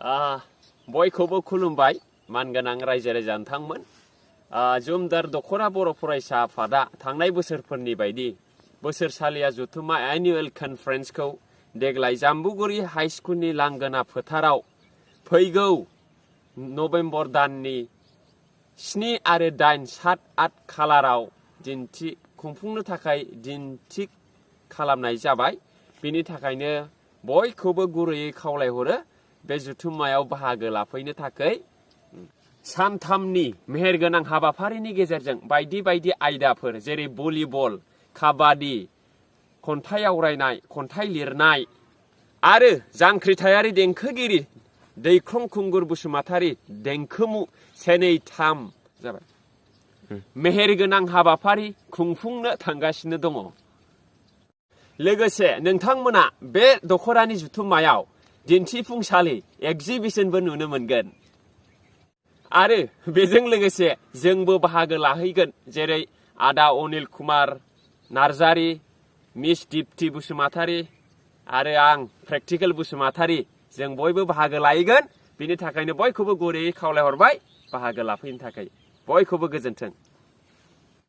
बयखौबो खुलुमबाय मानगोनां रायजो राजा नोंथांमोन। जुमदार दख'रा बर' फरायसा आफादा थांनाय बोसोरफोरनि बायदि बोसोरसालिया जथुम्मा एनुवेल कनफारेन्सखौ देग्लाय जाम्बुगुरि हाइ स्कुलनि लांगोना फोथाराव फैगौ नभेम्बर दाननि 7 आरो 8, 7, 8 खालाराव खुंफुंनो थाखाय दिन्थि खालामनाय जाबाय। बेनि थाखायनो बयखौबो गुरैयै खावलायहरो बे जथुम्मायाव बाहागो लाफैनो थाखाय। सानथामनि मेहेरगोनां हाबाफारिनि गेजेरजों बायदि बायदि आयदाफोर जेरै भलिबल, काबादि, खन्थाइ आवरायनाय, खन्थाइ लिरनाय आरो जांख्रिथायारि देंखोगिरि दैख्रं खुंगुर बसुमतारी देंखोमु 1, 2, 3 जाबाय मेहेरगोनां हाबाफारि खुंफुंनो थांगासिनो दङ। लोगोसे नोंथांमोना बे दख'रानि जुथुम्मायाव दिन्थिफुंसालि एक्जिबिसनबो नुनो मोनगोन आरो बेजों लोगोसे जोंबो बाहागो लाहैगोन। जेरै आदा अनिल कुमार नार्जारी, मिस दिप्ति बसुमतारी आरो आं प्रेक्टिकेल बसुमतारी जों बयबो बाहागो लाहैगोन। बिनि थाखायनो बयखौबो गुरैयै खावलायहरबाय बाहागो लाफैनो थाखाय। बयखौबो गोजोन्थों।